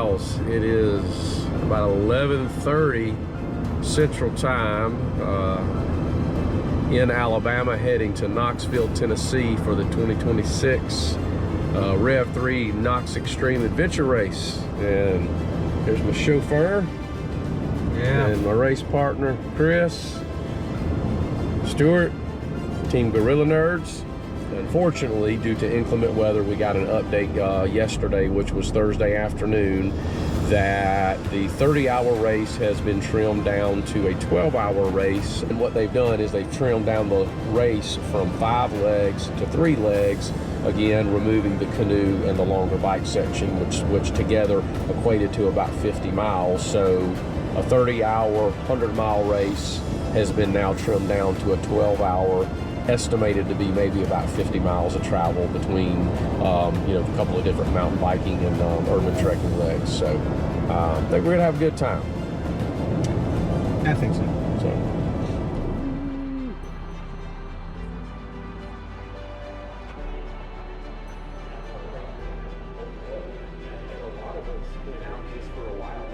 miles. It is about 11:30 Central Time in Alabama, heading to Knoxville, Tennessee for the 2026 REV3 Knox-Xtreme Adventure Race. And here's my chauffeur and my race partner, Chris, Stuart, Team GorillaNerds. Unfortunately, due to inclement weather, we got an update yesterday, which was Thursday afternoon, that the 30-hour race has been trimmed down to a 12-hour race. And what they've done is they've trimmed down the race from 5 legs to 3 legs, again removing the canoe and the longer bike section, which together equated to about 50 miles. So a 30-hour, 100-mile race has been now trimmed down to a 12-hour, estimated to be maybe about 50 miles of travel between you know, a couple of different mountain biking and urban trekking legs. So I think we're gonna have a good time. I think so.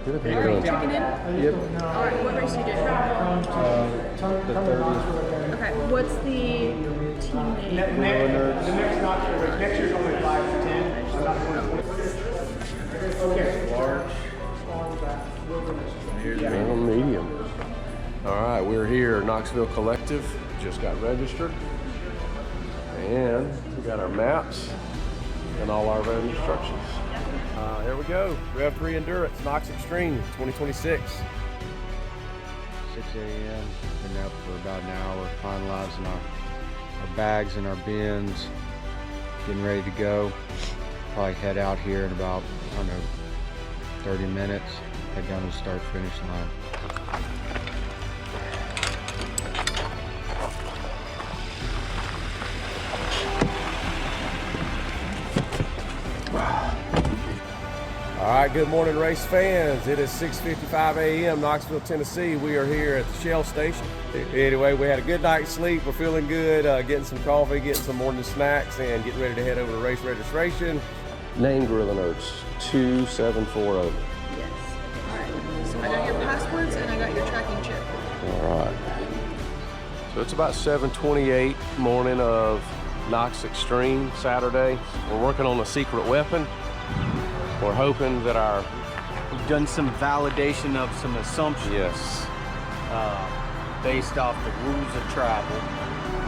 Good. Are you checking in? Yep. All right, what race you did? The 30th. Okay, what's the team name? The next Knoxville race. Next year's only 5 to 10. I'm not going to. Okay. Large. And medium. All right, we're here, Knoxville Collective. Just got registered. And we got our maps and all our road instructions. Here we go, REV3Endurance Knox-Xtreme 2026. 6 a.m. Been up for about an hour, finalizing our bags and our bins, getting ready to go. Probably head out here in about, I don't know, 30 minutes. Head down to the start finish line. All right, good morning, race fans. It is 6:55 a.m. Knoxville, Tennessee. We are here at the Shell station. Anyway, we had a good night's sleep. We're feeling good, getting some coffee, getting some morning snacks, and getting ready to head over to race registration. Name GorillaNerds 2740. Yes. All right. So I got your passwords and I got your tracking chip. All right. So it's about 7:28 morning of Knox-Xtreme Saturday. We're working on a secret weapon. We're hoping that we've done some validation of some assumptions. Yes. Based off the rules of travel.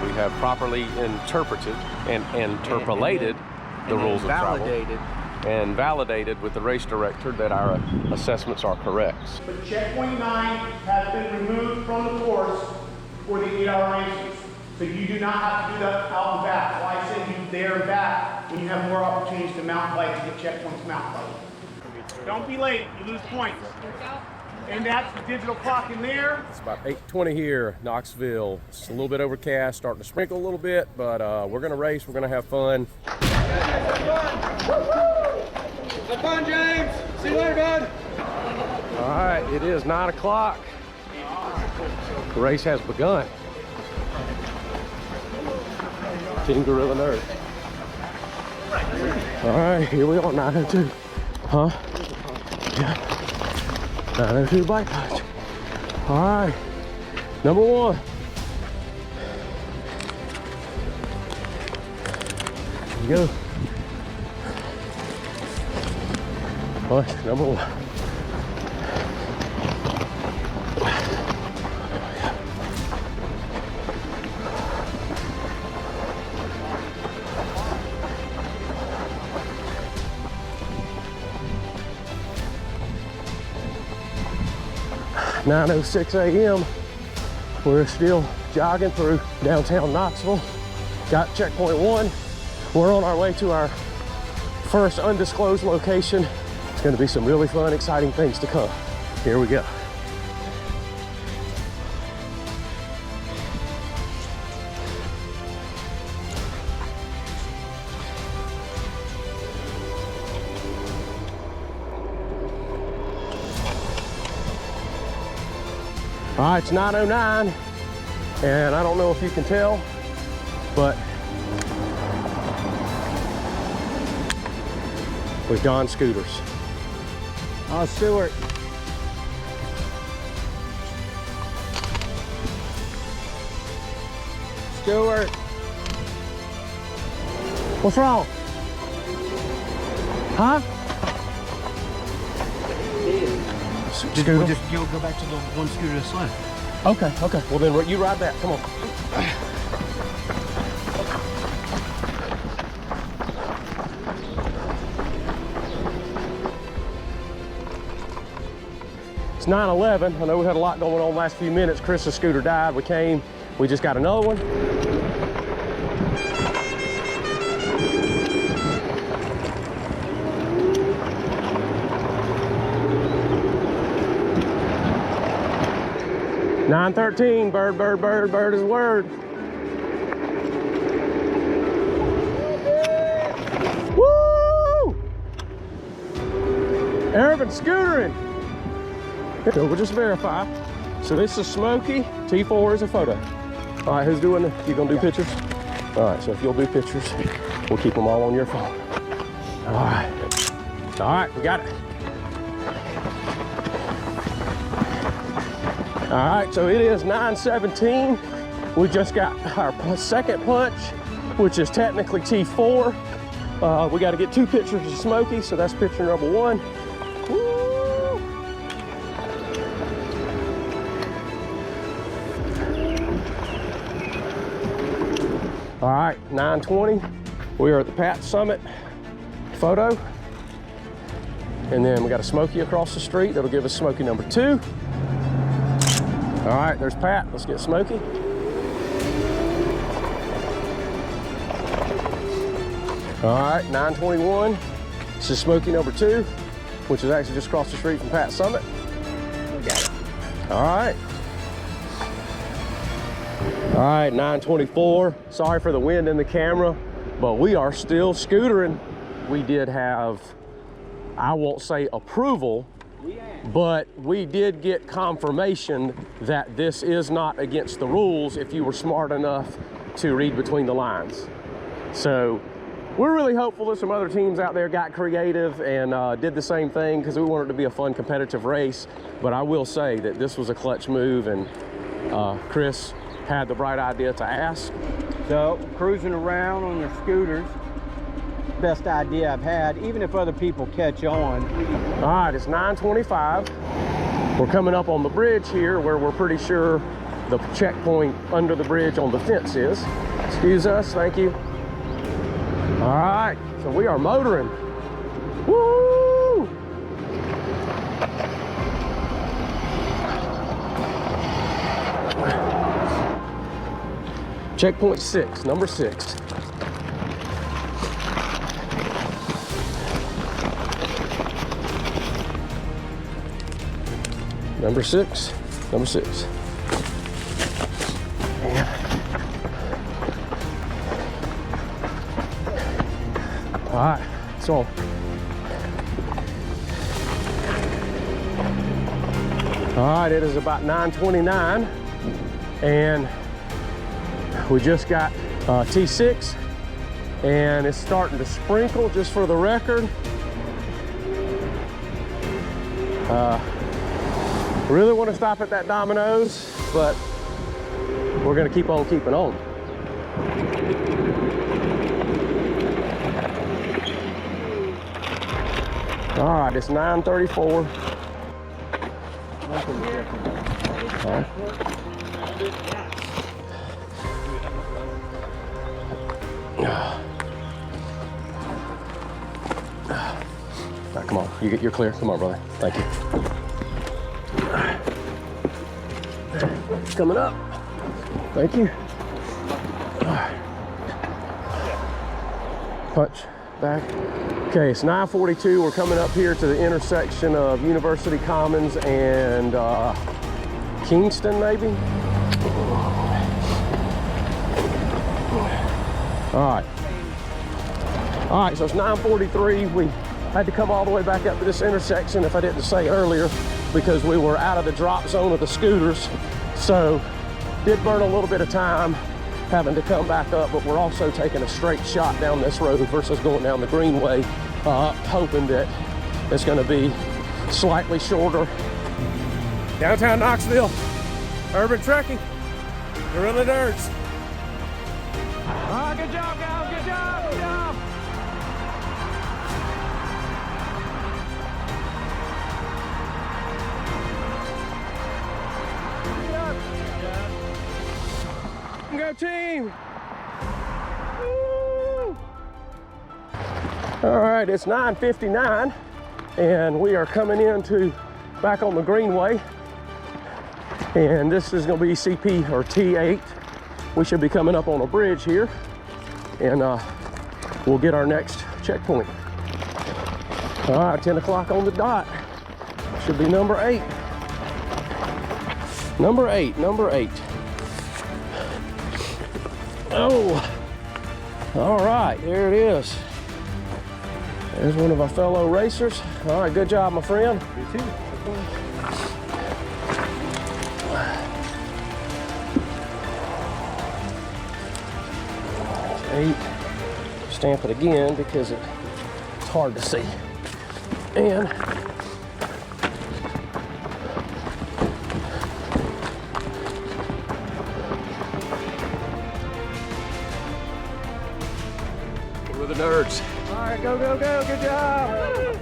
We have properly interpreted and interpolated the rules of travel. And validated with the race director that our assessments are correct. But checkpoint 9 has been removed from the course for the 8-hour races. So you do not have to do that out and back. Why I send you there and back when you have more opportunities to mountain bike to get checkpoints mountain bike. Don't be late, you lose points. And that's the digital clock in there. It's about 8:20 here, Knoxville. It's a little bit overcast, starting to sprinkle a little bit, but we're gonna race, we're gonna have fun. Have fun, James. See you later, bud. All right, it is 9 o'clock. The race has begun. Team GorillaNerds. All right, here we are, 902. Huh? Yeah. 902 bike touch. All right, number 1. Here we go. Push, number 1. At 9:06 a.m. We're still jogging through downtown Knoxville. Got checkpoint 1. We're on our way to our first undisclosed location. It's going to be some really fun, exciting things to come. Here we go. All right, it's 9:09, and I don't know if you can tell, but we've donned scooters. Oh, Stewart. Stewart. What's wrong? Huh? We'll just go back to the one scooter that's left. Okay, okay. Well then you ride that, come on. It's 9/11. I know we had a lot going on the last few minutes. Chris's scooter died. We came, we just got another one. $9.13, bird is word. Woo! Urban scootering. So we'll just verify. So this is Smokey, T4 is a photo. All right, who's doing it? You gonna do pictures? All right, so if you'll do pictures, we'll keep them all on your phone. All right, we got it. All right, so it is 9:17. We just got our second punch, which is technically T4. We got to get 2 pictures of Smokey, so that's picture number 1. Woo! All right, 9:20. We are at the Pat Summit photo. And then we got a Smokey across the street. That'll give us Smokey number 2. All right, there's Pat. Let's get Smokey. All right, 9:21. This is Smokey number 2, which is actually just across the street from Pat Summit. We got it. All right. All right, 9:24. Sorry for the wind in the camera, but we are still scootering. We did have, I won't say approval, but we did get confirmation that this is not against the rules if you were smart enough to read between the lines. So we're really hopeful that some other teams out there got creative and did the same thing, because we want it to be a fun competitive race. But I will say that this was a clutch move, and Chris had the bright idea to ask. So cruising around on the scooters, best idea I've had, even if other people catch on. All right, it's 9:25. We're coming up on the bridge here where we're pretty sure the checkpoint under the bridge on the fence is. Excuse us, thank you. All right, so we are motoring. Woo! Checkpoint 6, number 6. Number 6, number 6. All right, so. All right, it is about 9:29, and we just got T6, and it's starting to sprinkle, just for the record. Really want to stop at that Domino's, but we're going to keep on keeping on. All right, it's 9:34. Right. Right, come on, you're clear. Come on, brother. Thank you. Coming up. Thank you. Punch back. Okay, it's 9:42. We're coming up here to the intersection of University Commons and Kingston, maybe. All right, so it's 9:43. We had to come all the way back up to this intersection, if I didn't say earlier, because we were out of the drop zone of the scooters. So did burn a little bit of time having to come back up, but we're also taking a straight shot down this road versus going down the greenway, hoping that it's going to be slightly shorter. Downtown Knoxville, urban trekking, GorillaNerds. Oh, good job, guys, good job, good job. Go team! Woo! All right, it's 9:59 and we are coming into back on the Greenway. And this is gonna be CP or T8. We should be coming up on a bridge here and we'll get our next checkpoint. All right, 10 o'clock on the dot. Should be number 8. Number 8. Oh, all right, there it is. There's one of our fellow racers. All right, good job, my friend. You too. 8. Stamp it again because it's hard to see. And we're the nerds. All right, go, go, go, good job.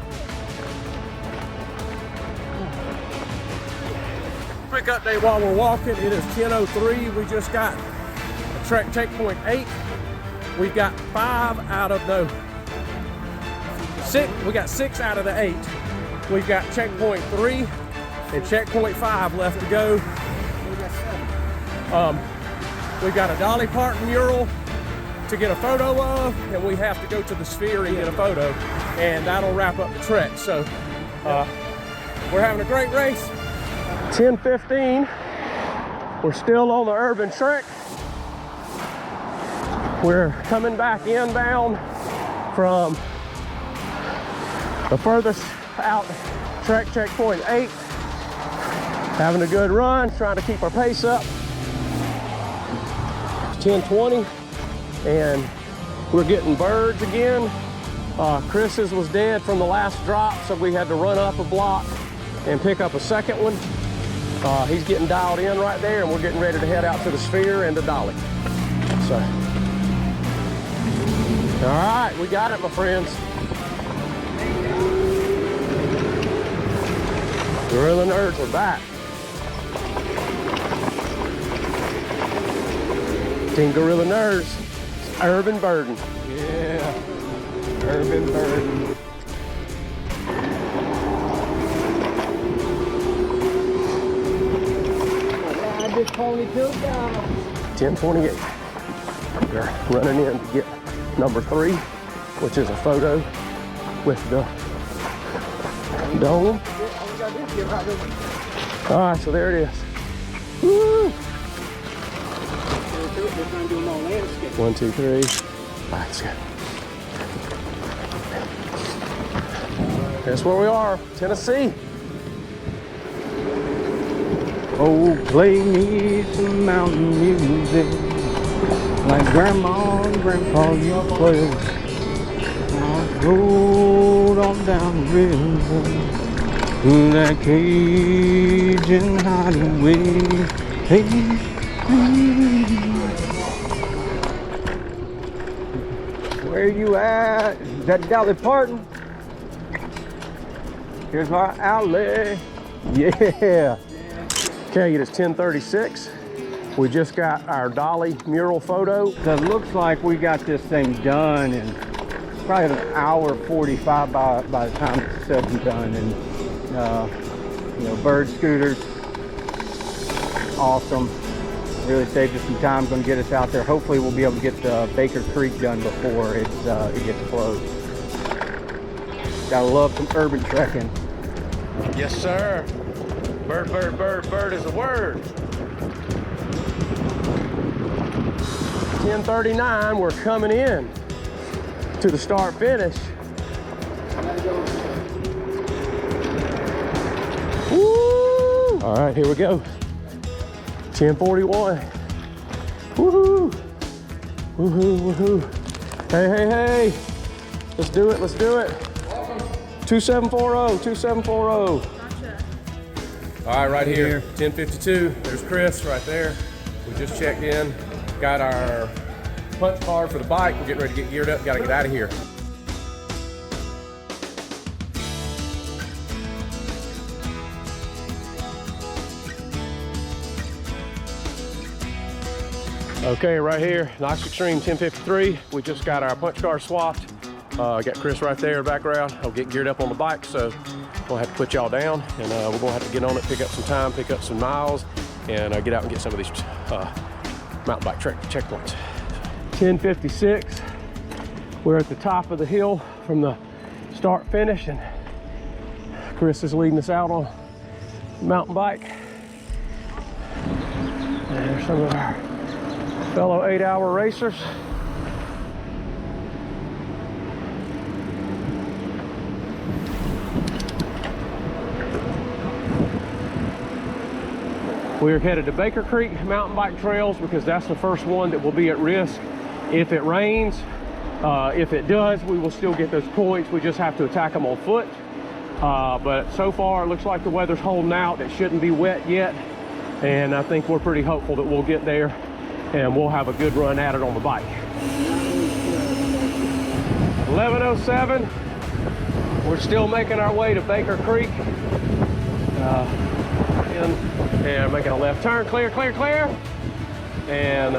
Quick update while we're walking. It is 10:03. We just got a track checkpoint 8. We got 5 out of the 6. We got 6 out of the 8. We've got checkpoint 3 and checkpoint 5 left to go. We got 7. We've got a Dolly Parton mural to get a photo of, and we have to go to the Sphere and get a photo, and that'll wrap up the trek. So we're having a great race. 10:15. We're still on the urban trek. We're coming back inbound from the furthest out trek checkpoint 8. Having a good run, trying to keep our pace up. 10:20. And we're getting birds again. Chris's was dead from the last drop, so we had to run up a block and pick up a second one. He's getting dialed in right there, and we're getting ready to head out to the Sphere and to Dolly. So, all right, we got it, my friends. GorillaNerds are back. Team GorillaNerds. Urban Burden. Yeah, Urban Burden. Ride this pony till down. 10:28. We're running in to get number 3, which is a photo with the dome. All right, so there it is. Woo! 1, 2, 3. All right, let's go. That's where we are, Tennessee. Oh, play me some mountain music, like Grandma and Grandpa used to play. I'll roll on down the river to that Cajun hideaway. Hey, where you at? Is that Dolly Parton? Here's our alley. Yeah. Okay, it is 10:36. We just got our Dolly mural photo. So it looks like we got this thing done in probably an hour 45 by the time it's said and done. And you know, bird scooters, awesome. Really saved us some time. Going to get us out there. Hopefully we'll be able to get the Baker Creek done before it gets closed. Gotta love some urban trekking. Yes, sir. Bird, bird, bird, bird is a word. 10:39, we're coming in to the start finish. Woo! All right, here we go. 10:41. Woohoo! Woohoo, woohoo. Hey, hey, hey. Let's do it, let's do it. 2740, 2740. Gotcha. All right, right here, 1052. There's Chris right there. We just checked in, got our punch card for the bike. We're getting ready to get geared up, gotta get out of here. Okay, right here, Knox-Xtreme 1053. We just got our punch card swapped. Got Chris right there in the background. I'll get geared up on the bike, so we'll have to put y'all down, and we're gonna have to get on it, pick up some time, pick up some miles, and get out and get some of these mountain bike checkpoints. 1056. We're at the top of the hill from the start finish, and Chris is leading us out on the mountain bike. And there's some of our fellow 8-hour racers. We're headed to Baker Creek mountain bike trails because that's the first one that will be at risk if it rains. If it does, we will still get those points. We just have to attack them on foot. But so far, it looks like the weather's holding out. It shouldn't be wet yet. And I think we're pretty hopeful that we'll get there and we'll have a good run at it on the bike. 1107. We're still making our way to Baker Creek. And making a left turn, clear, clear, clear. And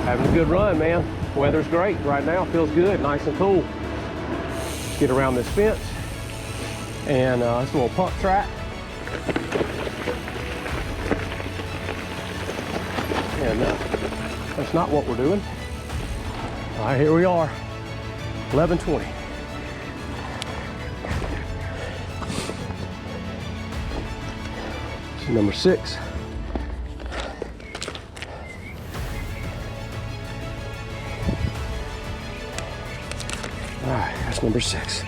having a good run, man. Weather's great right now, feels good, nice and cool. Let's get around this fence. And it's a little pump track. And that's not what we're doing. All right, here we are, 1120. Number 6. All right, that's number 6.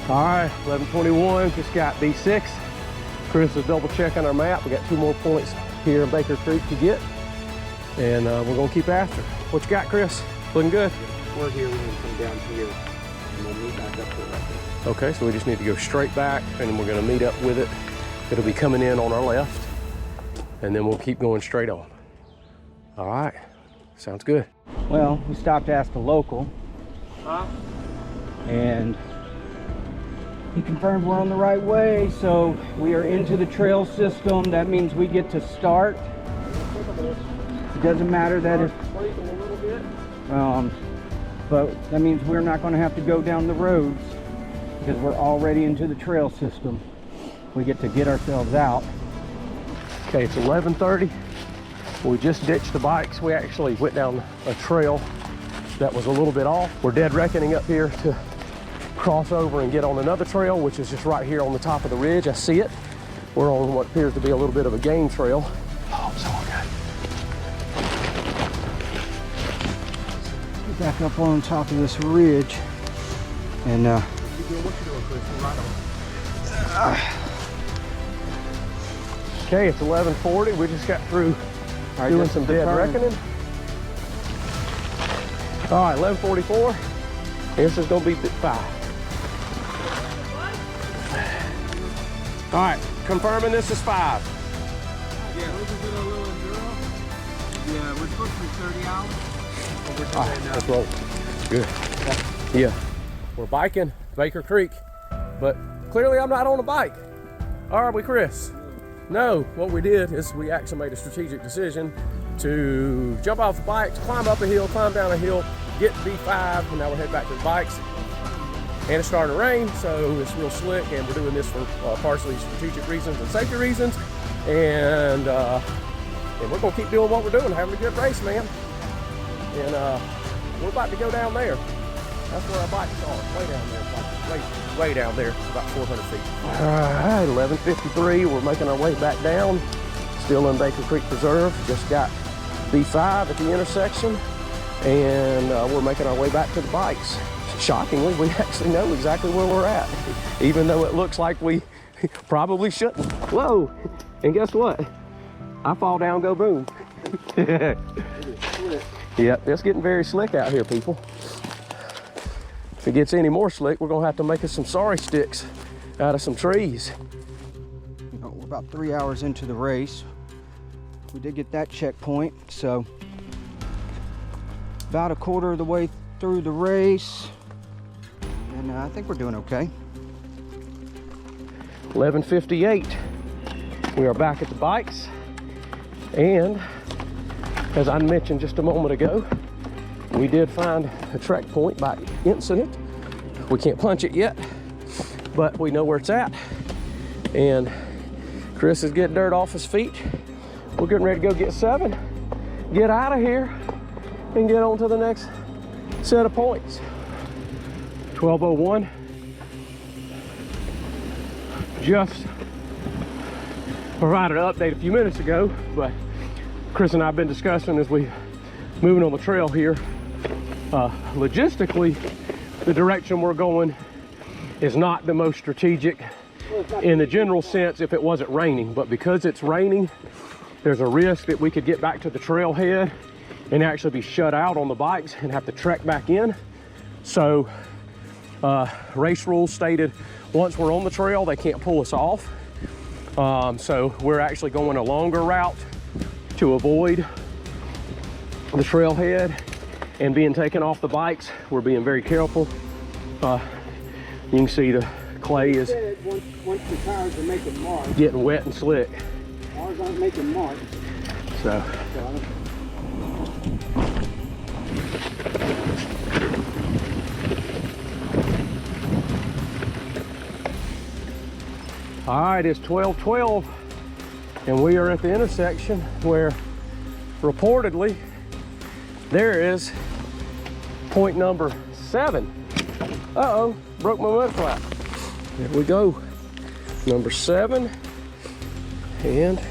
All right, 1121, just got B6. Chris is double checking our map. We got 2 more points here in Baker Creek to get, and we're gonna keep after it. What you got, Chris? Looking good? We're here, we're gonna come down here and we'll meet back up there right there. Okay, so we just need to go straight back, and then we're gonna meet up with it. It'll be coming in on our left, and then we'll keep going straight on. All right, sounds good. Well, we stopped to ask the local, and he confirmed we're on the right way, so we are into the trail system. That means we get to start. It doesn't matter that if, but that means we're not going to have to go down the roads because we're already into the trail system. We get to get ourselves out. Okay, it's 11:30. We just ditched the bikes. We actually went down a trail that was a little bit off. We're dead reckoning up here to cross over and get on another trail, which is just right here on the top of the ridge. I see it. We're on what appears to be a little bit of a game trail. Oh, so good. Back up on top of this ridge, and okay, it's 11:40. We just got through doing some dead reckoning. All right, 11:44. This is gonna be 5. All right, confirming this is 5. Yeah, we're just doing a little enduro. Yeah, we're supposed to be 30 hours. But we're All right, let's roll. Good. Yeah, we're biking Baker Creek, but clearly I'm not on a bike. Are we, Chris? No, what we did is we actually made a strategic decision to jump off the bikes, climb up a hill, climb down a hill, get B5, and now we're heading back to the bikes. And it's starting to rain, so it's real slick, and we're doing this for partially strategic reasons and safety reasons. And we're gonna keep doing what we're doing, having a good race, man. And we're about to go down there. That's where our bikes are, way down there, like way down there, about 400 feet. All right, 11:53, we're making our way back down. Still in Baker Creek Preserve, just got B5 at the intersection, and we're making our way back to the bikes. shockingly, we actually know exactly where we're at, even though it looks like we probably shouldn't. Whoa, and guess what? I fall down, go boom. Yep, it's getting very slick out here, people. If it gets any more slick, we're gonna have to make us some sorry sticks out of some trees. We're about 3 hours into the race. We did get that checkpoint, so about a quarter of the way through the race, and I think we're doing okay. 11:58. We are back at the bikes, and as I mentioned just a moment ago, we did find a track point by incident. We can't punch it yet, but we know where it's at. And Chris is getting dirt off his feet. We're getting ready to go get 7, get out of here, and get on to the next set of points. 12:01. Just provided an update a few minutes ago, but Chris and I have been discussing as we moving on the trail here. Logistically, the direction we're going is not the most strategic in the general sense if it wasn't raining, but because it's raining, there's a risk that we could get back to the trailhead and actually be shut out on the bikes and have to trek back in. So race rules stated once we're on the trail, they can't pull us off. So we're actually going a longer route to avoid the trailhead and being taken off the bikes. We're being very careful. You can see the clay is Once the tires are making marks, getting wet and slick. ours aren't making marks. So all right, it's 12:12, and we are at the intersection where reportedly there is point number 7. Uh-oh, broke my mud flap. There we go, number 7, and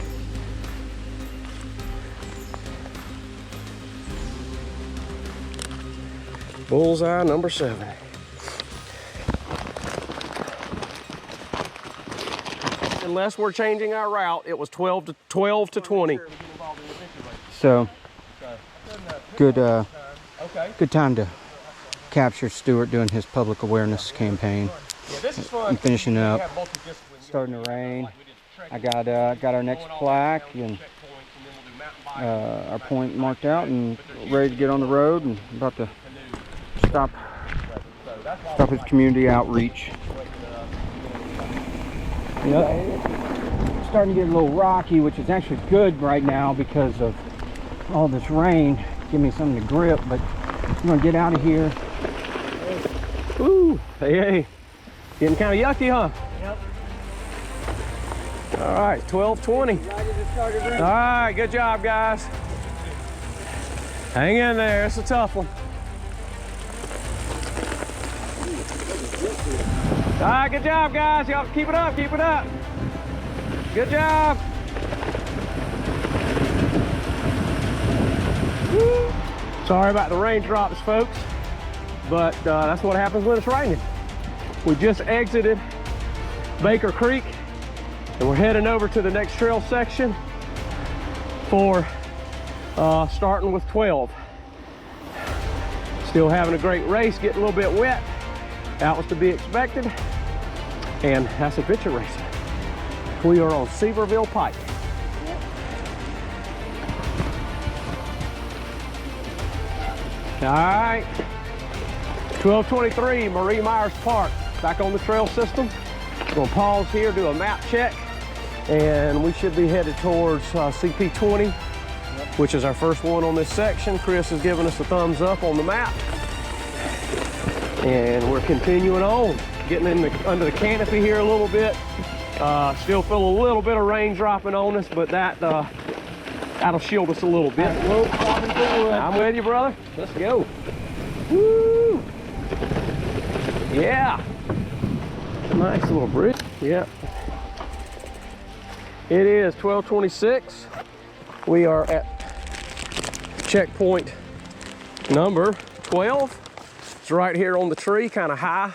bullseye number 7. Unless we're changing our route, it was 12 to 20. So good time to capture Stuart doing his public awareness campaign. I'm finishing up. Starting to rain. I got our next plaque and our point marked out and ready to get on the road and about to stop his community outreach. Yep. It's starting to get a little rocky, which is actually good right now because of all this rain. Give me something to grip, but I'm gonna get out of here. Ooh, hey, getting kind of yucky, huh? Yep. All right, 12:20. All right, good job, guys. Hang in there, it's a tough one. All right, good job, guys. Y'all keep it up, keep it up. Good job. Woo. Sorry about the raindrops, folks, but that's what happens when it's raining. We just exited Baker Creek, and we're heading over to the next trail section for starting with 12. Still having a great race, getting a little bit wet. That was to be expected, and that's adventure racing. We are on Seaverville Pike. All right, 12:23, Marie Myers Park, back on the trail system. We're gonna pause here, do a map check, and we should be headed towards CP20, which is our first one on this section. Chris has given us a thumbs up on the map. And we're continuing on, getting under the canopy here a little bit. Still feel a little bit of rain dropping on us, but that'll shield us a little bit. I'm with you, brother. Let's go. Woo! Yeah. It's a nice little bridge. Yep. It is 12:26. We are at checkpoint number 12. It's right here on the tree, kind of high.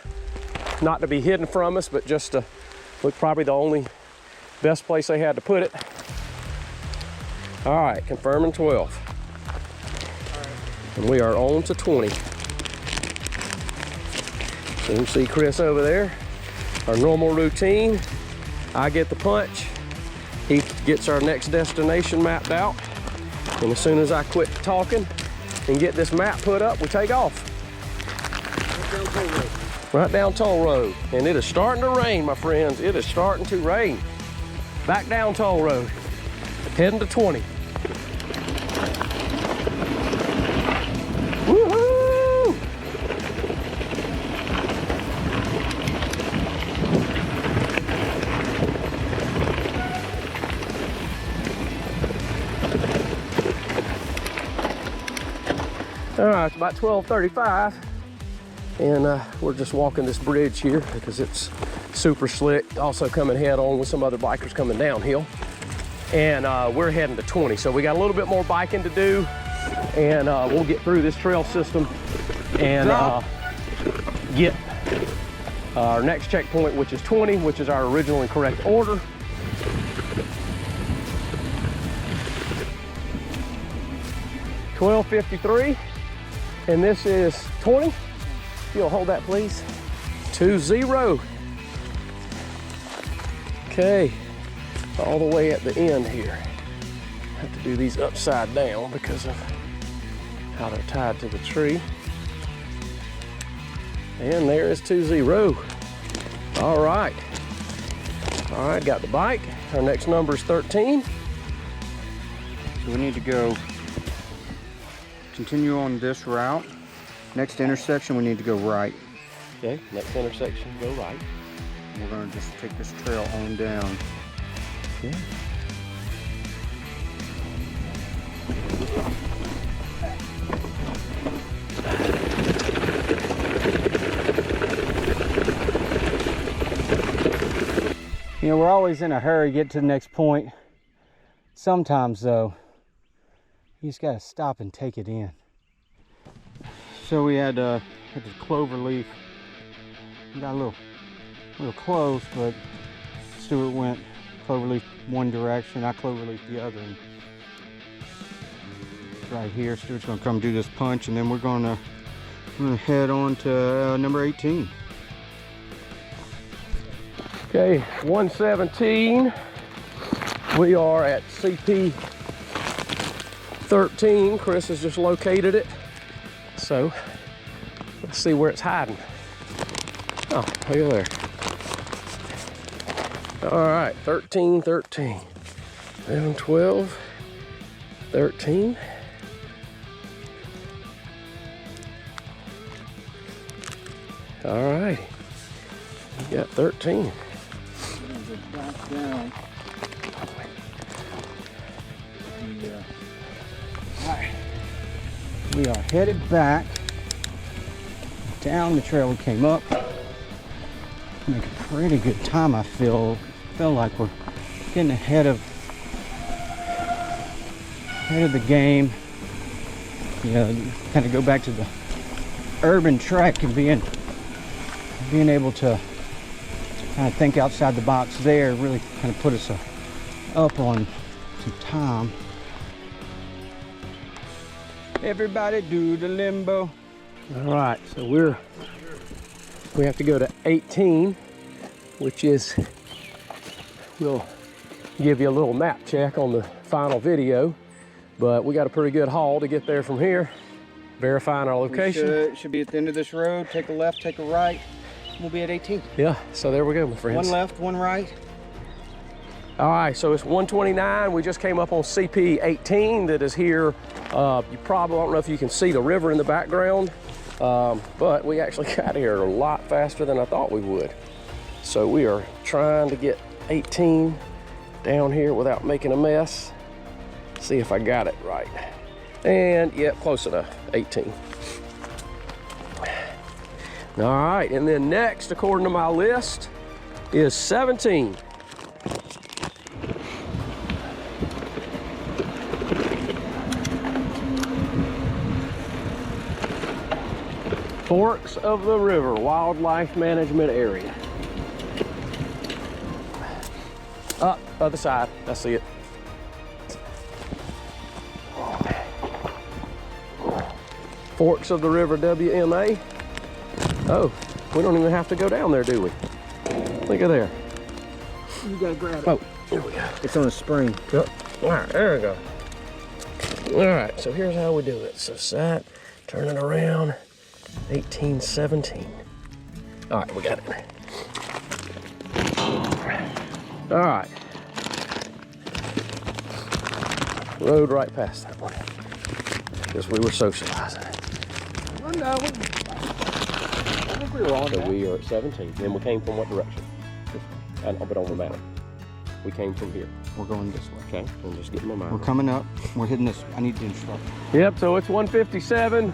Not to be hidden from us, but just to look, probably the only best place they had to put it. All right, confirming 12. And we are on to 20. So you see Chris over there. Our normal routine, I get the punch. He gets our next destination mapped out. And as soon as I quit talking and get this map put up, we take off. Right down Toll Road. And it is starting to rain, my friends. It is starting to rain. Back down Toll Road. Heading to 20. Woohoo! All right, it's about 12:35. And we're just walking this bridge here because it's super slick. Also coming head on with some other bikers coming downhill. And we're heading to 20. So we got a little bit more biking to do. And we'll get through this trail system and get our next checkpoint, which is 20, which is our original and correct order. $12.53. And this is 20. If you'll hold that, please. 2-0. Okay, all the way at the end here. I have to do these upside down because of how they're tied to the tree. And there is 2-0. All right. All right, got the bike. Our next number is 13. So we need to go continue on this route. Next intersection, we need to go right. Okay, next intersection, go right. We're gonna just take this trail on down. Okay. You know, we're always in a hurry to get to the next point. Sometimes, though, you just gotta stop and take it in. So we had the clover leaf. We got a little close, but Stuart went cloverleaf one direction, I cloverleaf the other. And right here, Stuart's gonna come do this punch, and then we're gonna head on to number 18. Okay, 117. We are at CP 13. Chris has just located it. So let's see where it's hiding. Oh, look at there. All right, 13, 13. 11, 12, 13. All right, we got 13. Back down. Alright. We are headed back down the trail we came up. Make a pretty good time, I feel like we're getting ahead of the game. You know, kind of go back to the urban trek and being able to kind of think outside the box there, really kind of put us up on some time. Everybody do the limbo. All right, so we have to go to 18, which is, we'll give you a little map check on the final video, but we got a pretty good haul to get there from here, verifying our location. Should be at the end of this road, take a left, take a right. We'll be at 18. Yeah, so there we go, my friends. One left, one right. All right, so it's 129. We just came up on CP 18 that is here. You probably, I don't know if you can see the river in the background, but we actually got here a lot faster than I thought we would. So we are trying to get 18 down here without making a mess. See if I got it right. And yeah, close enough, 18. All right, and then next, according to my list, is 17. Forks of the River Wildlife Management Area. Up, other side, I see it. Forks of the River WMA. Oh, we don't even have to go down there, do we? Look at there. You gotta grab it. Oh, there we go. It's on a spring. Yep. All right, there we go. All right, so here's how we do it. So sat, turn it around, 18, 17. All right, we got it. All right. Rode right past that one because we were socializing. I think we were on So that. we are at 17, and we came from what direction? But on the map. We came from here. We're going this way. Okay, I'm just getting my mind. We're coming up. We're hitting this. I need to instruct. Yep, so it's 157.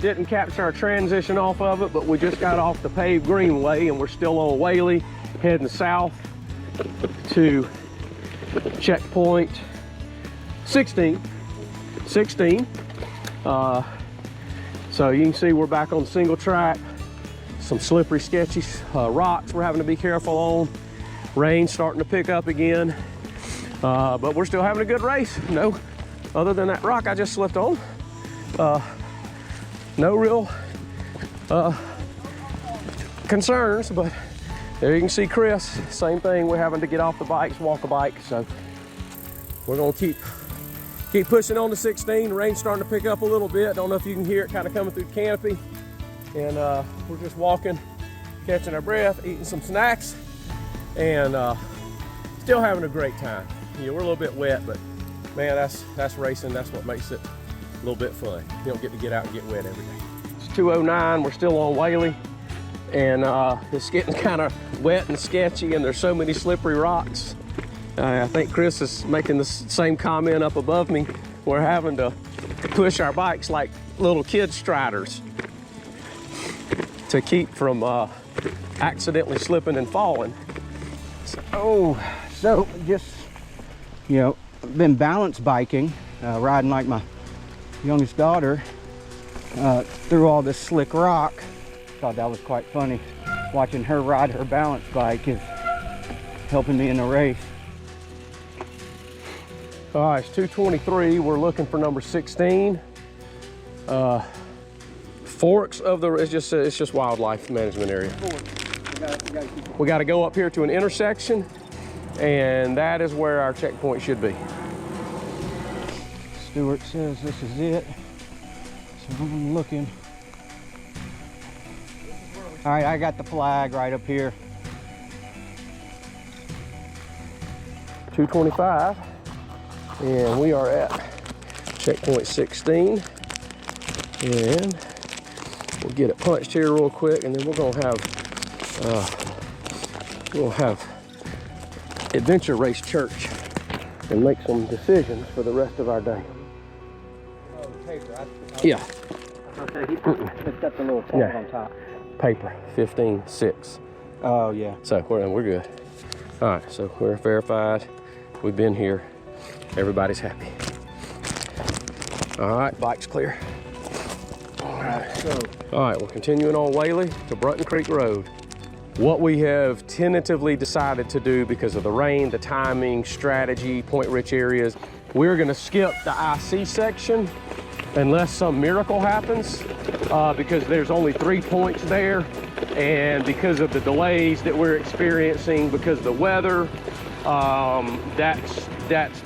Didn't capture our transition off of it, but we just got off the paved greenway and we're still on Whaley, heading south to checkpoint 16. So you can see we're back on single track. Some slippery, sketchy rocks we're having to be careful on. Rain starting to pick up again. But we're still having a good race. No, other than that rock I just slipped on. No real concerns, but there you can see Chris. Same thing, we're having to get off the bikes, walk a bike. So we're gonna keep pushing on to 16. Rain's starting to pick up a little bit. Don't know if you can hear it kind of coming through the canopy. And we're just walking, catching our breath, eating some snacks, and still having a great time. You know, we're a little bit wet, but man, that's racing. That's what makes it a little bit fun. You don't get to get out and get wet every day. It's 2:09. We're still on Whaley, and it's getting kind of wet and sketchy, and there's so many slippery rocks. I think Chris is making the same comment up above me. We're having to push our bikes like little kid striders to keep from accidentally slipping and falling. So just, you know, been balance biking, riding like my youngest daughter through all this slick rock. Thought that was quite funny. Watching her ride her balance bike is helping me in the race. All right, it's 2:23. We're looking for number 16. Forks of the, it's just wildlife management area. We got to go up here to an intersection, and that is where our checkpoint should be. Stuart says this is it, so I'm looking. All right, I got the flag right up here. 2:25, and we are at checkpoint 16, and we'll get it punched here real quick, and then we're gonna have Adventure Race Church and make some decisions for the rest of our day. Oh, paper. Yeah, Okay, it's got the little tag Yeah. on top. paper 15-6. Oh yeah. So we're good. All right, so we're verified. We've been here. Everybody's happy. All right, bike's clear. All All right, we're continuing on Whaley to Brunton Creek Road. What we have tentatively decided to do because of the rain, the timing, strategy, point-rich areas, we're gonna skip the IC section unless some miracle happens, because there's only 3 points there, and because of the delays that we're experiencing, because of the weather, that's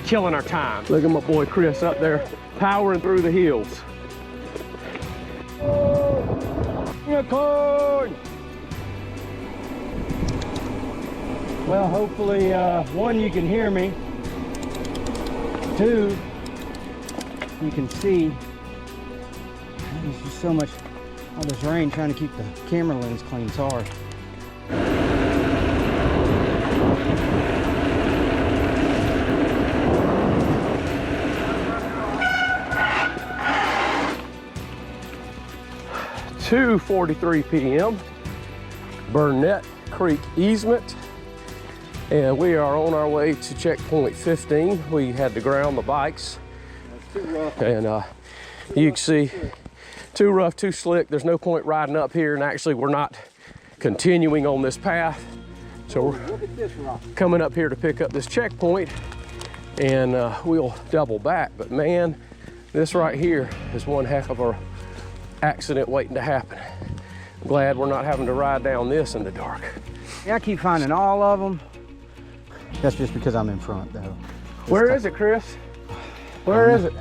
killing our time. Look at my boy Chris up there, powering through the hills. Unicorn! Well, hopefully, one, you can hear me. Two, you can see. There's just so much, all this rain trying to keep the camera lens clean. It's hard. It's 2:43 p.m. Burnett Creek easement, and we are on our way to checkpoint 15. We had to ground the bikes, and you can see too rough, too slick. There's no point riding up here, and actually we're not continuing on this path. So we're coming up here to pick up this checkpoint, and we'll double back. But man, this right here is one heck of a accident waiting to happen. I'm glad we're not having to ride down this in the dark. Yeah, I keep finding all of them. That's just because I'm in front, though. Where is it, Chris? Where is it?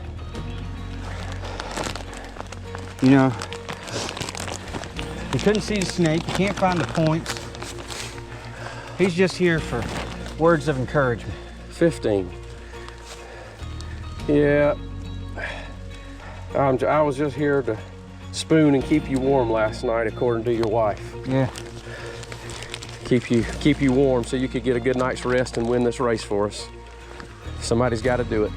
You know, you couldn't see the snake. You can't find the points. He's just here for words of encouragement. 15. Yeah. I was just here to spoon and keep you warm last night, according to your wife. Yeah. Keep you warm so you could get a good night's rest and win this race for us. Somebody's got to do it.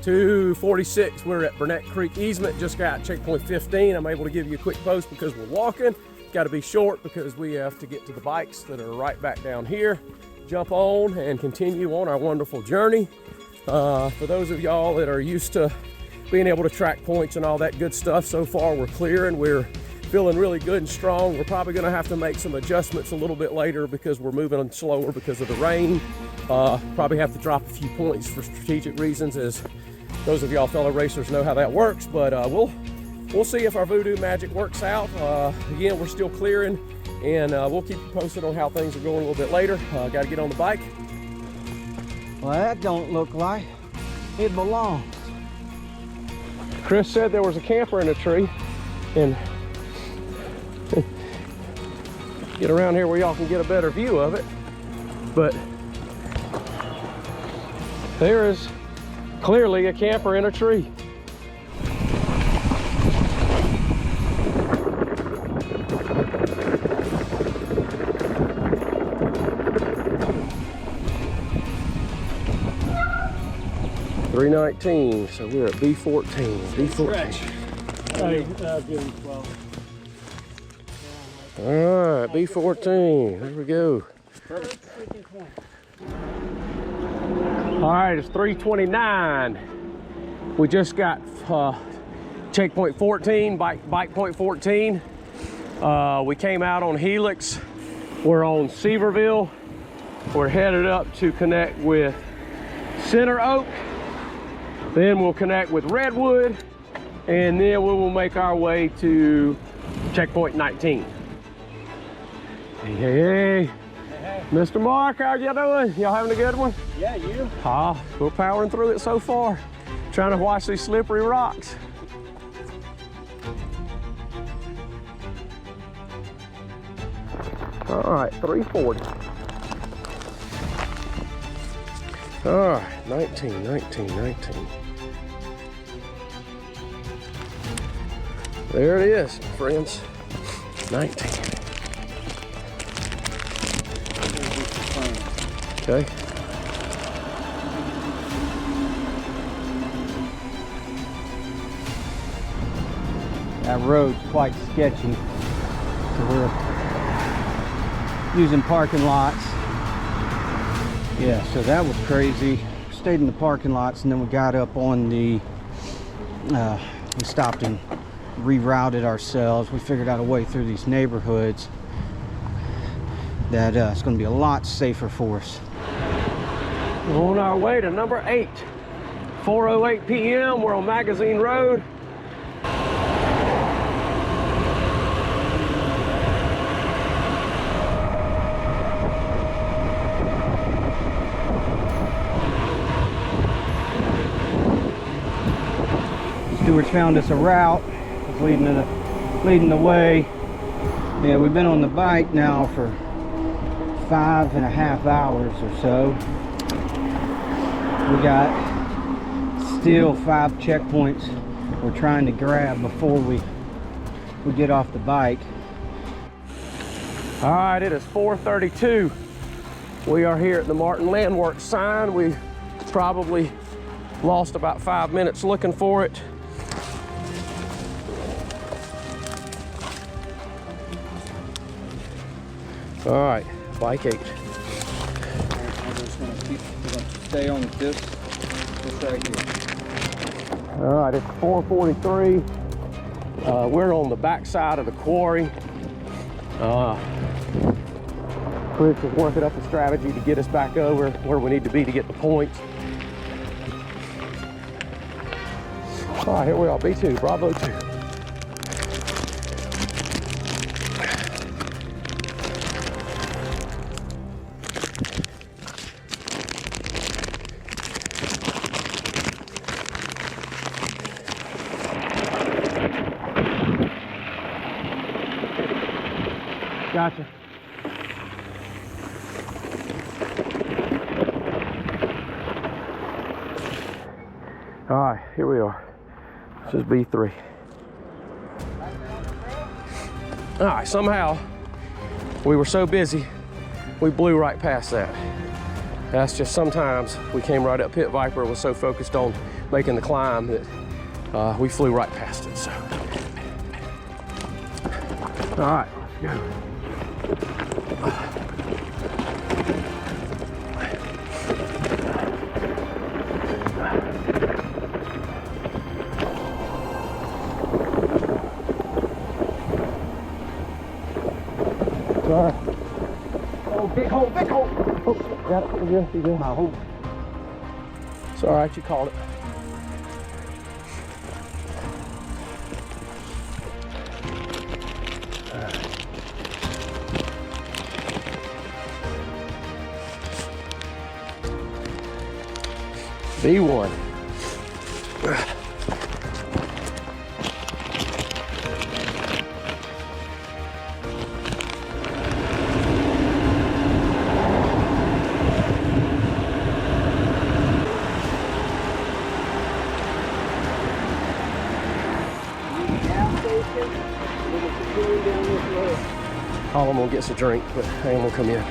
2:46, we're at Burnett Creek Easement, just got checkpoint 15. I'm able to give you a quick post because we're walking. Got to be short because we have to get to the bikes that are right back down here. Jump on and continue on our wonderful journey. For those of y'all that are used to being able to track points and all that good stuff, so far we're clear and we're feeling really good and strong. We're probably gonna have to make some adjustments a little bit later because we're moving slower because of the rain. Probably have to drop a few points for strategic reasons, as those of y'all fellow racers know how that works, but we'll see if our voodoo magic works out. Again, we're still clearing, and we'll keep you posted on how things are going a little bit later. Got to get on the bike. Well, that don't look like it belongs. Chris said there was a camper in a tree, and get around here where y'all can get a better view of it. But there is clearly a camper in a tree. .319, so we're at B14. B14. All right, B14. There we go. All right, it's 3:29. We just got checkpoint 14, bike point 14. We came out on Helix. We're on Seaverville. We're headed up to connect with Center Oak. Then we'll connect with Redwood, and then we will make our way to checkpoint 19. Hey, hey, hey. Mr. Mark, how y'all doing? Y'all having a good one? Yeah, you? We're powering through it so far. Trying to watch these slippery rocks. All right, 340. All right, 19, 19, 19. There it is, friends. 19. Okay. That road's quite sketchy, so we're using parking lots. Yeah, so that was crazy. Stayed in the parking lots, and then we got up on the, we stopped and rerouted ourselves. We figured out a way through these neighborhoods that it's going to be a lot safer for us. We're on our way to number 8. 4:08 p.m. We're on Magazine Road. Stewart's found us a route. It's leading the way. Yeah, we've been on the bike now for 5.5 hours or so. We got still 5 checkpoints we're trying to grab before we get off the bike. All right, it is 4:32. We are here at the Martin Landworks sign. We probably lost about 5 minutes looking for it. All right, bike 8. I'm just gonna stay on this right here. All right, it's 4:43. We're on the back side of the quarry. Chris is working up a strategy to get us back over where we need to be to get the points. All right, here we are, B2, Bravo 2. Gotcha. All right, here we are. This is B3. All right, somehow we were so busy, we blew right past that. That's just sometimes we came right up Pit Viper, was so focused on making the climb that we flew right past it, so. All right, let's go. Sorry. Oh, big hole, big hole. Oh, got it. You're good. You're good. My hole. It's all right. You called it. B1. Oh, I'm gonna get some drink, but I ain't gonna come in.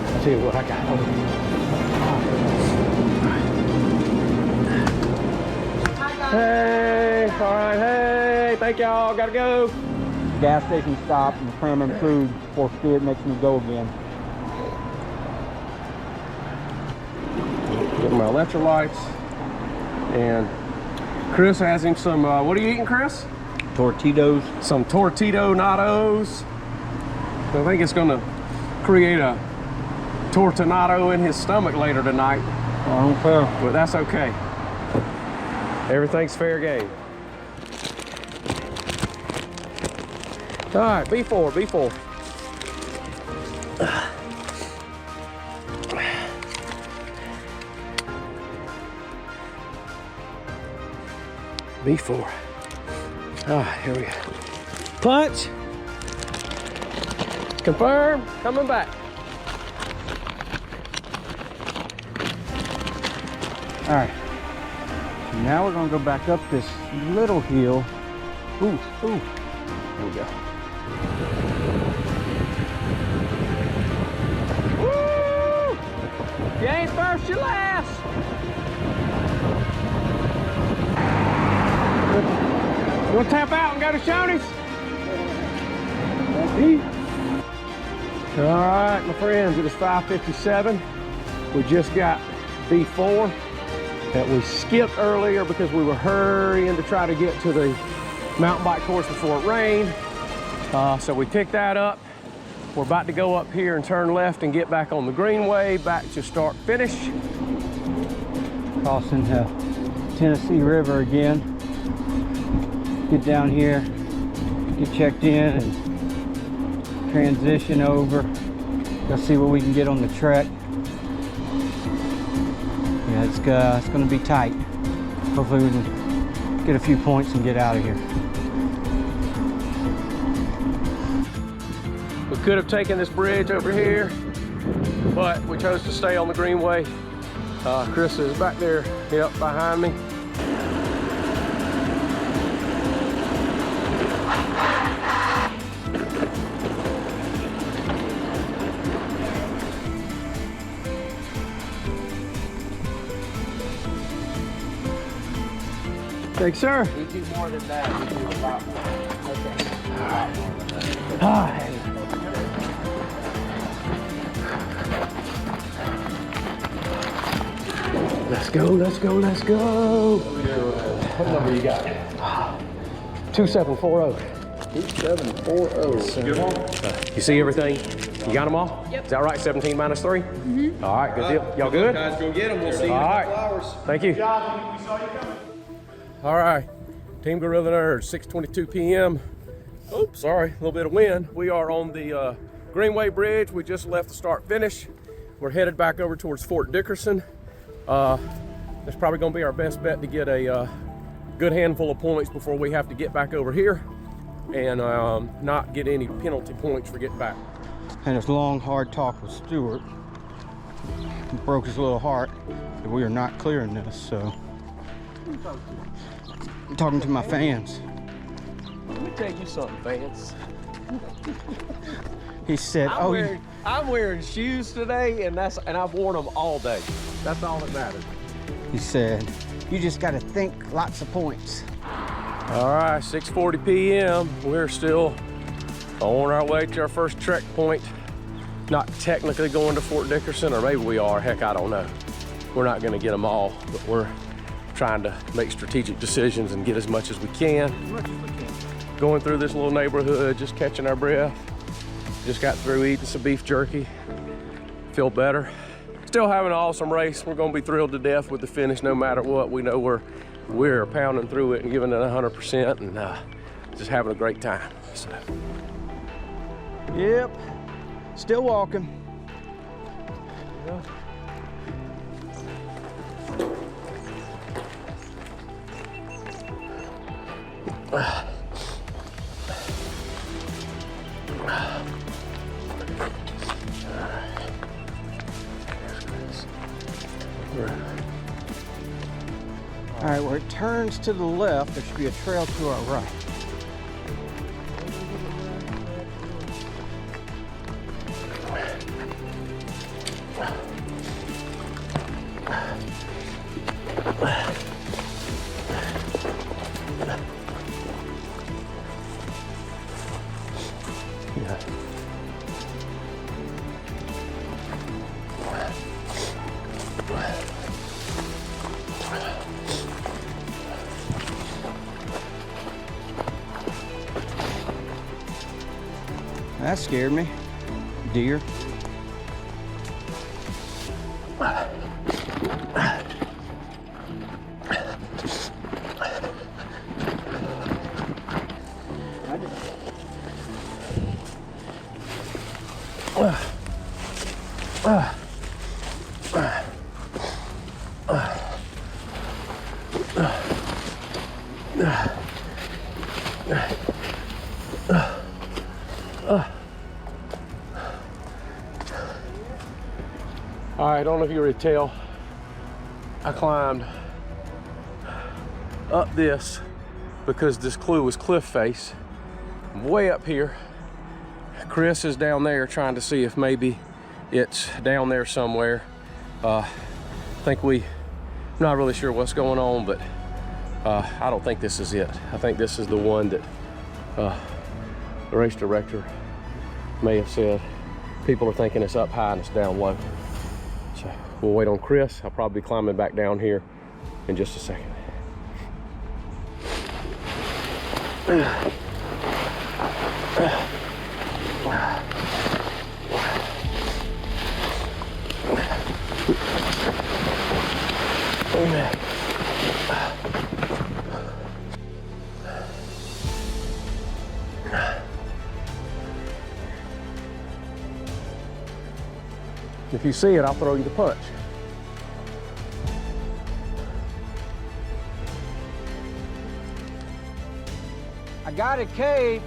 I'll tell you what I got. Hey, all right, hey, thank y'all, gotta go. Gas station stopped and cramming food before Spirit makes me go again. Getting my electrolytes. And Chris has him some, what are you eating, Chris? Tortitos. Some tortito nattos. I think it's gonna create a tortinato in his stomach later tonight. I don't care. But that's okay. Everything's fair game. All right, B4, B4. B4. Ah, here we go. Punch. Confirm. Coming back. All right. Now we're gonna go back up this little hill. Ooh, ooh. There we go. Woo! You ain't first, you last. You want to tap out and go to Shoney's? All right, my friends, it is 5:57. We just got B4 that we skipped earlier because we were hurrying to try to get to the mountain bike course before it rained. So we picked that up. We're about to go up here and turn left and get back on the greenway, back to start finish. Crossing the Tennessee River again. Get down here, get checked in, and transition over. Go see what we can get on the trek. Yeah, it's gonna be tight. Hopefully we can get a few points and get out of here. We could have taken this bridge over here, but we chose to stay on the greenway. Chris is back there, yep, behind me. Thanks, sir. We do more than that. We do a lot more. Okay. A lot more than that. go, let's go, let's go. What number you got? 2740. 2740. Get them all? You see everything? You got them all? Yep. Is that right? 17 minus 3? Mm-hmm. All right, good deal. Y'all good? Guys, go get them. We'll see you in All a right. couple hours. Thank you. Good job, we saw you coming. All right, Team Gorilla Nerds, 6:22 p.m. Oops, sorry, a little bit of wind. We are on the Greenway Bridge. We just left the start finish. We're headed back over towards Fort Dickerson. That's probably gonna be our best bet to get a good handful of points before we have to get back over here and not get any penalty points for getting back. Had this long, hard talk with Stuart. He broke his little heart that we are not clearing this, so. I'm talking to my fans. Let me tell you something, fans. He said, I'm wearing shoes today, and I've worn them all day. That's all that matters. he said, you just got to think lots of points. All right, 6:40 p.m. We're still on our way to our first trek point. Not technically going to Fort Dickerson, or maybe we are, heck, I don't know. We're not gonna get them all, but we're trying to make strategic decisions and get as much as we can. Going through this little neighborhood, just catching our breath. Just got through eating some beef jerky. Feel better. Still having an awesome race. We're gonna be thrilled to death with the finish no matter what. We know we're pounding through it and giving it 100% and just having a great time. So. Yep, still walking. Yeah. All right, where it turns to the left, there should be a trail to our right. That scared me. Deer. All right, I don't know if you could tell, I climbed up this because this clue was cliff face. I'm way up here. Chris is down there trying to see if maybe it's down there somewhere. I'm not really sure what's going on, but I don't think this is it. I think this is the one that the race director may have said people are thinking it's up high and it's down low. So we'll wait on Chris. I'll probably be climbing back down here in just a second. Amen. If you see it, I'll throw you the punch. I got a cave.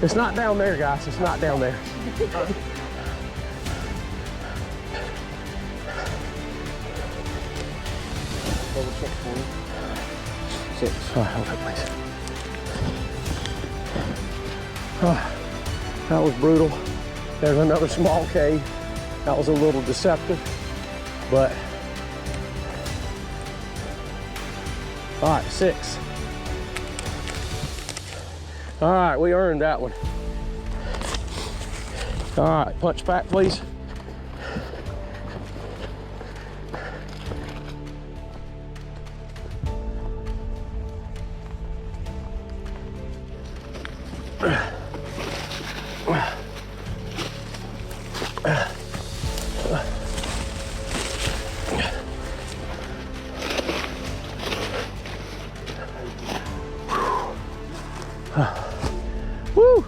It's not down there, guys. It's not down there. Double check for you. 6. All right, hold it, please. That was brutal. There's another small cave. That was a little deceptive, but All right, 6. All right, we earned that one. All right, punch pack, please. Woo!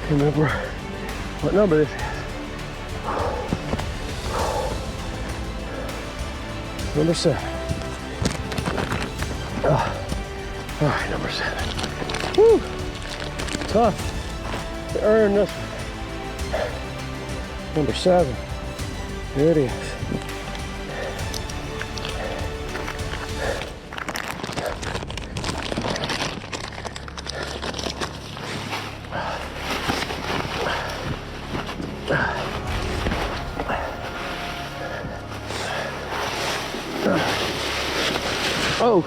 Remember what number this is. Number 7. All right, number 7. Woo! Tough to earn this one. Number 7. There it is. Oh.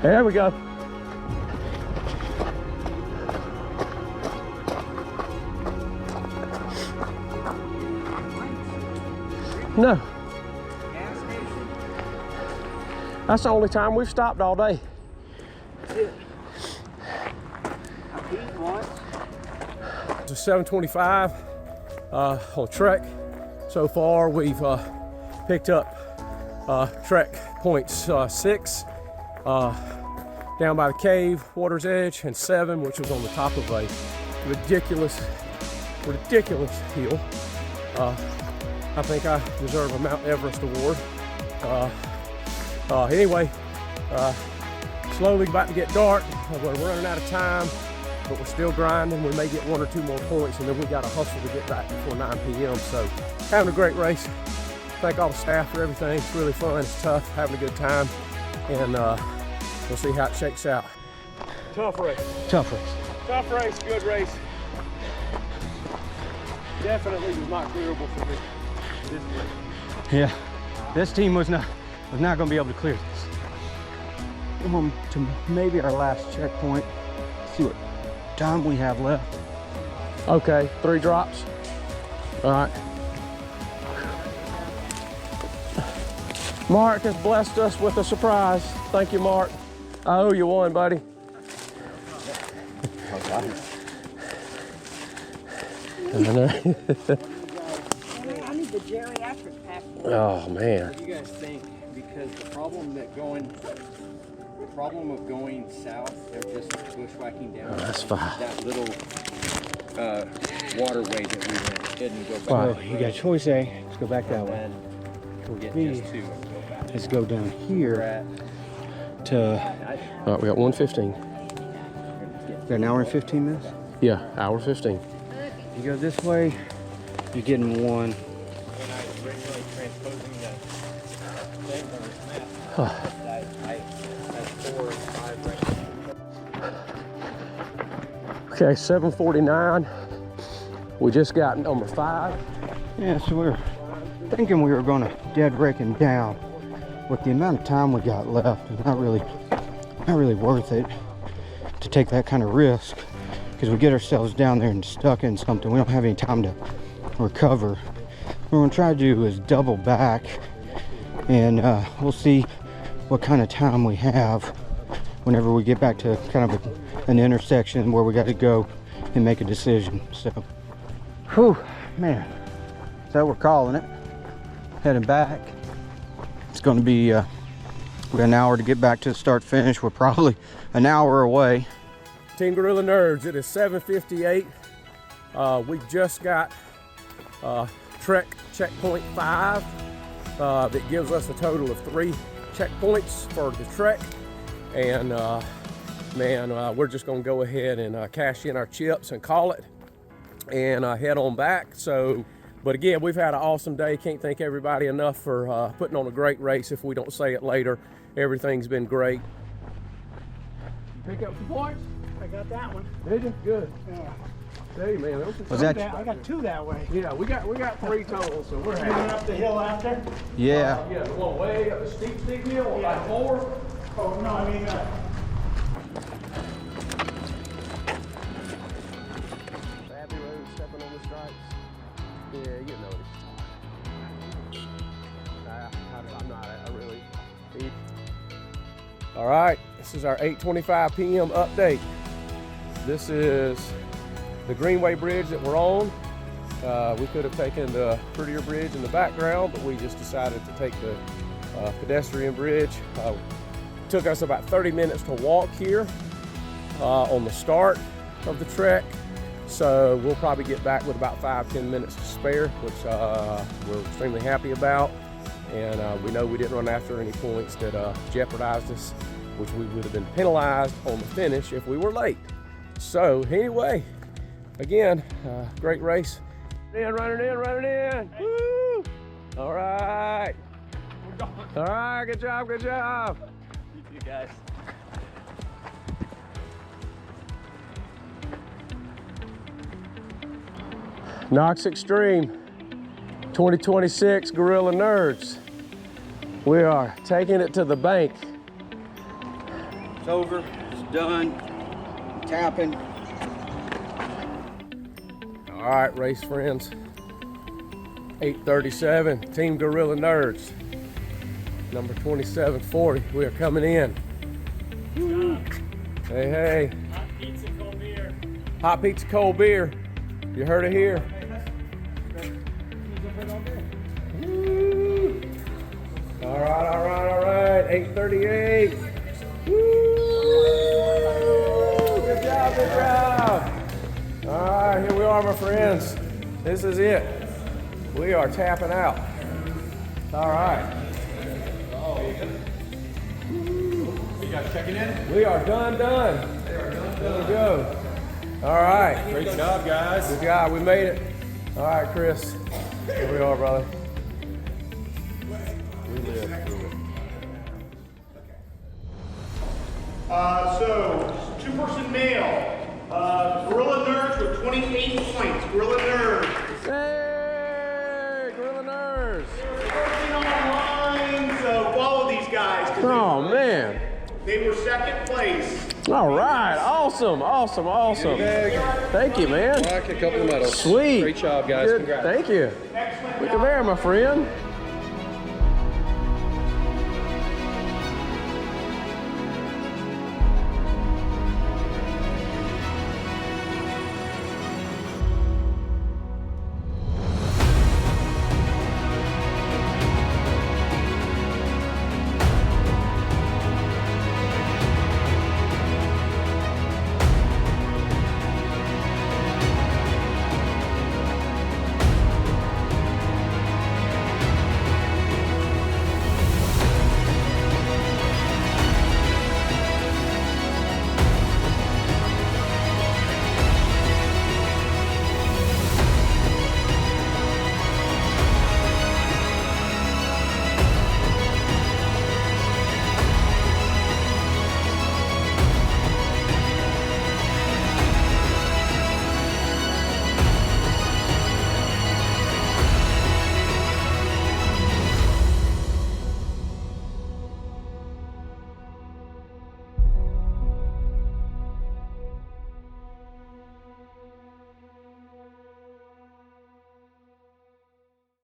There we go. No. That's the only time we've stopped all day. It's a 725 on Trek. So far we've picked up Trek points 6 down by the cave, water's edge, and 7, which was on the top of a ridiculous hill. I think I deserve a Mount Everest award. Anyway, slowly about to get dark. We're running out of time, but we're still grinding. We may get 1 or 2 more points, and then we got to hustle to get back before 9 p.m. So, having a great race. Thank all the staff for everything. It's really fun. It's tough. Having a good time, and we'll see how it shakes out. Tough race. Tough race. Tough race. Good race. Definitely was not clearable for me. This race. Yeah, this team was not going to be able to clear this. To maybe our last checkpoint. See what time we have left. Okay, 3 drops. All right. Mark has blessed us with a surprise. Thank you, Mark. I owe you one, buddy. I need the geriatric passport. Oh man. What do you guys think? Because the problem of going south, they're just bushwhacking down. Oh, that's fine. That little waterway that we went didn't go back. Well, you got choice A. Let's go back that way. And we'll get B. just 2 and go back. Let's go down here to. All right, we got 1:15. Got an hour and 15 minutes. Yeah, hour 15. You go this way, you're getting 1. When I was originally transposing the thing on this map, I had 4 and 5 right now. Okay, 7:49. We just got number 5. Yeah, so we were thinking we were going to dead raking down. With the amount of time we got left, it's not really worth it to take that kind of risk, because we get ourselves down there and stuck in something. We don't have any time to recover. What we're going to try to do is double back, and we'll see what kind of time we have whenever we get back to kind of an intersection where we got to go and make a decision. So, whew, man, so we're calling it. Heading back. It's going to be we got an hour to get back to the start finish. We're probably an hour away. Team Gorilla Nerds, it is 7:58. We just got Trek Checkpoint 5 that gives us a total of 3 checkpoints for the trek. And man, we're just gonna go ahead and cash in our chips and call it and head on back. So, but again, we've had an awesome day. Can't thank everybody enough for putting on a great race. If we don't say it later, everything's been great. Pick up some points? I got that one. Did you? Good. Yeah. Hey man, Was that? I got 2 that way. yeah, we got 3 total, so we're You happy. went up the hill after? Yeah. Yeah, the one way up the steep hill, Yeah. like 4. Oh, no, I mean, Abbey Road, stepping on the stripes. Yeah, you know it. I'm not, I really. All right, this is our 8:25 p.m. update. This is the Greenway Bridge that we're on. We could have taken the prettier bridge in the background, but we just decided to take the pedestrian bridge. Took us about 30 minutes to walk here on the start of the trek. So we'll probably get back with about 5-10 minutes to spare, which we're extremely happy about. And we know we didn't run after any points that jeopardized us, which we would have been penalized on the finish if we were late. So anyway, again, great race. Running in. Woo! All right. All right, good job. You guys. Knox-Xtreme 2026 GorillaNerds. We are taking it to the bank. It's over. It's done. Tapping. All right, race friends. 8:37, Team GorillaNerds. Number 2740. We are coming in. Woo. Hey. Hot pizza, cold beer. Hot pizza, cold beer. You heard it here. Woo. All right. 8:38. Woo. Good job. All right, here we are, my friends. This is it. We are tapping out. All right. You guys checking in? We are done. There we go. All right. Great job, guys. Good job. We made it. All right, Chris. Here we are, brother. We live through it. So, 2-person male. GorillaNerds with 28 points. GorillaNerds. Hey, GorillaNerds. Working online, so follow these guys. 'Cause Oh, man. They were 2nd place. All right. Awesome. Thank you, man. A couple of medals. Sweet. Great job, guys. Good. Congrats. Thank you. Excellent Look job. at there, my friend.